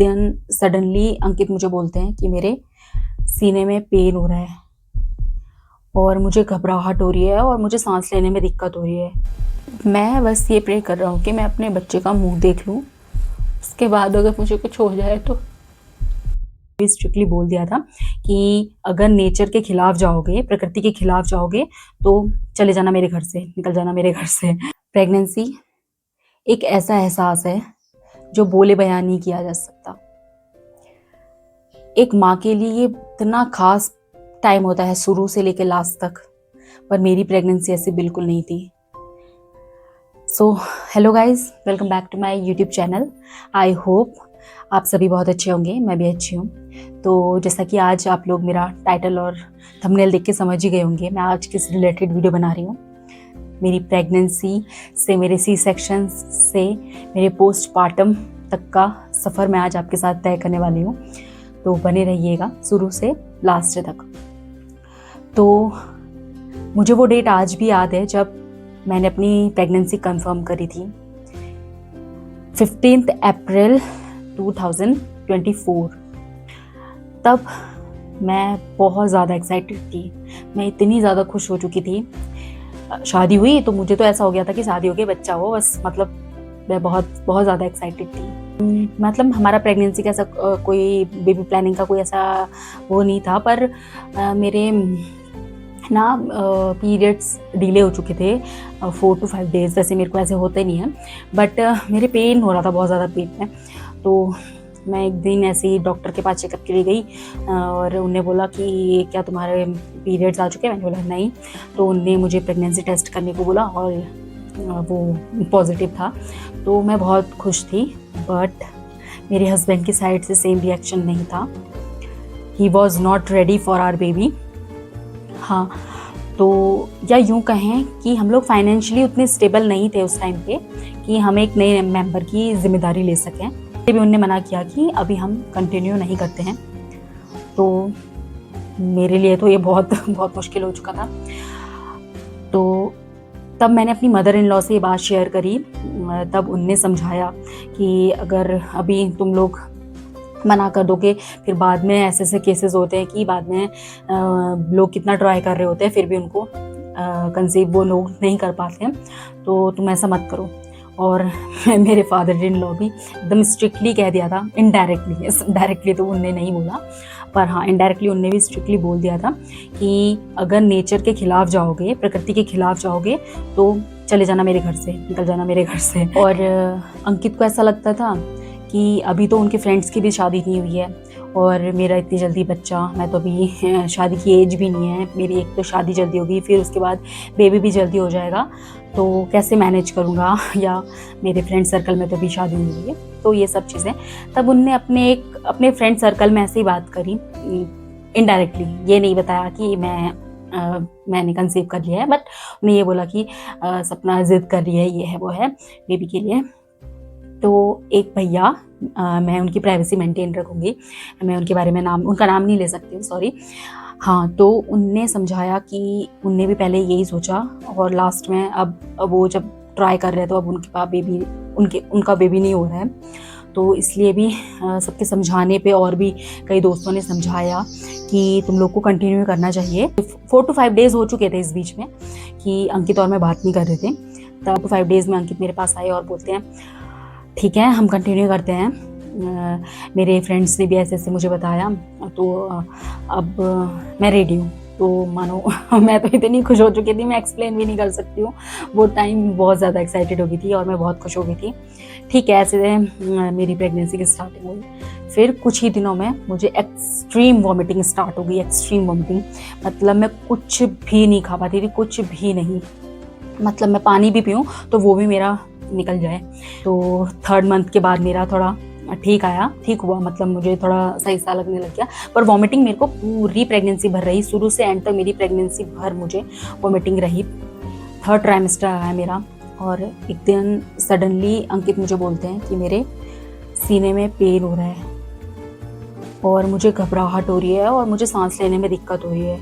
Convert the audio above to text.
दिन सडनली अंकित मुझे बोलते हैं कि मेरे सीने में पेन हो रहा है और मुझे घबराहट हो रही है और मुझे सांस लेने में दिक्कत हो रही है। मैं बस ये प्रे कर रहा हूँ कि मैं अपने बच्चे का मुंह देख लूँ, उसके बाद अगर मुझे कुछ हो जाए तो। स्ट्रिक्टली बोल दिया था कि अगर नेचर के खिलाफ जाओगे, प्रकृति के खिलाफ जाओगे तो चले जाना मेरे घर से, निकल जाना मेरे घर से। प्रेगनेंसी एक ऐसा एहसास है जो बोले बयान नहीं किया जा सकता। एक माँ के लिए ये इतना खास टाइम होता है शुरू से लेकर लास्ट तक, पर मेरी प्रेगनेंसी ऐसी बिल्कुल नहीं थी। So hello guys, welcome back to my YouTube channel. I hope आप सभी बहुत अच्छे होंगे, मैं भी अच्छी हूँ। तो जैसा कि आज आप लोग मेरा टाइटल और थंबनेल देख के समझ ही गए होंगे, मैं आज किस रिलेटेड वीडियो बना रही हूँ। मेरी प्रेगनेंसी से, मेरे सी सेक्शन से मेरे पोस्टपार्टम तक का सफ़र मैं आज आपके साथ तय करने वाली हूँ, तो बने रहिएगा शुरू से लास्ट तक। तो मुझे वो डेट आज भी याद है जब मैंने अपनी प्रेगनेंसी कंफर्म करी थी, 15 अप्रैल 2024। तब मैं बहुत ज़्यादा एक्साइटेड थी, मैं इतनी ज़्यादा खुश हो चुकी थी। शादी हुई तो मुझे तो ऐसा हो गया था कि शादी हो गई, बच्चा हो बस, मतलब मैं बहुत बहुत ज़्यादा एक्साइटेड थी। मतलब हमारा प्रेगनेंसी का ऐसा कोई बेबी प्लानिंग का कोई ऐसा वो नहीं था, पर मेरे ना पीरियड्स डिले हो चुके थे 4 to 5 डेज़। वैसे मेरे को ऐसे होते नहीं है, बट मेरे पेन हो रहा था बहुत ज़्यादा पेट में। तो मैं एक दिन ऐसे ही डॉक्टर के पास चेकअप के लिए गई और उन्होंने बोला कि क्या तुम्हारे पीरियड्स आ चुके हैं? मैंने बोला नहीं। तो उनने मुझे प्रेगनेंसी टेस्ट करने को बोला और वो पॉजिटिव था। तो मैं बहुत खुश थी, बट मेरे हस्बैंड की साइड से सेम रिएक्शन नहीं था। He was not ready for our baby. हाँ, तो या यूँ कहें कि हम लोग फाइनेंशियली उतने स्टेबल नहीं थे उस टाइम पे कि हम एक नए मेंबर की जिम्मेदारी ले सकें। भी उन्होंने मना किया कि अभी हम कंटिन्यू नहीं करते हैं। तो मेरे लिए तो ये बहुत बहुत मुश्किल हो चुका था। तो तब मैंने अपनी मदर इन लॉ से ये बात शेयर करी। तब उनने समझाया कि अगर अभी तुम लोग मना कर दोगे, फिर बाद में ऐसे ऐसे केसेस होते हैं कि बाद में लोग कितना ट्राई कर रहे होते हैं फिर भी उनको कंसीव वो लोग नहीं कर पाते हैं, तो तुम ऐसा मत करो। और मेरे फादर इन लॉ भी एकदम स्ट्रिक्टली कह दिया था, इनडायरेक्टली, डायरेक्टली तो उनने नहीं बोला, पर हाँ इनडायरेक्टली उनने भी स्ट्रिक्टली बोल दिया था कि अगर नेचर के खिलाफ जाओगे, प्रकृति के खिलाफ जाओगे तो चले जाना मेरे घर से, निकल जाना मेरे घर से। और अंकित को ऐसा लगता था कि अभी तो उनके फ्रेंड्स की भी शादी नहीं हुई है और मेरा इतनी जल्दी बच्चा, मैं तो अभी शादी की एज भी नहीं है मेरी, एक तो शादी जल्दी होगी, फिर उसके बाद बेबी भी जल्दी हो जाएगा, तो कैसे मैनेज करूँगा, या मेरे फ्रेंड सर्कल में तो भी शादी नहीं हुई है, तो ये सब चीज़ें। तब उनने अपने फ्रेंड सर्कल में ऐसे ही बात करी, इनडायरेक्टली, ये नहीं बताया कि मैंने कंसीव कर लिया है, बट उन्हें ये बोला कि सपना जिद कर रही है, ये है वो है बेबी के लिए। तो एक भैया, मैं उनकी प्राइवेसी मेंटेन रखूँगी, मैं उनके बारे में उनका नाम नहीं ले सकती हूँ, सॉरी। हाँ, तो उनने समझाया कि उनने भी पहले यही सोचा और लास्ट में अब वो जब ट्राई कर रहे तो अब उनके पास उनका बेबी नहीं हो रहा है, तो इसलिए भी सबके समझाने पे और भी कई दोस्तों ने समझाया कि तुम लोग को कंटिन्यू करना चाहिए। 4 to 5 डेज़ हो चुके थे इस बीच में कि अंकित और मैं बात नहीं कर रहे थे। तब 5 डेज़ में अंकित मेरे पास आए और बोलते हैं ठीक है हम कंटिन्यू करते हैं। मेरे फ्रेंड्स ने भी ऐसे ऐसे मुझे बताया, तो अब मैं रेडी हूँ। तो मानो मैं तो इतनी खुश हो चुकी थी, मैं एक्सप्लेन भी नहीं कर सकती हूँ। वो टाइम बहुत ज़्यादा एक्साइटेड हो गई थी और मैं बहुत खुश हो गई थी। ठीक है, ऐसे मेरी प्रेगनेंसी की स्टार्टिंग हुई। फिर कुछ ही दिनों में मुझे एक्सट्रीम वॉमिटिंग स्टार्ट हो गई, एक्सट्रीम वॉमिटिंग। मतलब मैं कुछ भी नहीं खा पाती थी, कुछ भी नहीं, मतलब मैं पानी भी पीऊँ तो वो भी मेरा निकल जाए। तो 3rd मंथ के बाद मेरा थोड़ा ठीक हुआ, मतलब मुझे थोड़ा सही सा लगने लग गया। पर वॉमिटिंग मेरे को पूरी प्रेगनेंसी भर रही, शुरू से एंड तक मेरी प्रेगनेंसी भर मुझे वॉमिटिंग रही। 3rd ट्राइमेस्टर आया मेरा और एक दिन सडनली अंकित मुझे बोलते हैं कि मेरे सीने में पेन हो रहा है और मुझे घबराहट हो रही है और मुझे सांस लेने में दिक्कत हो रही है।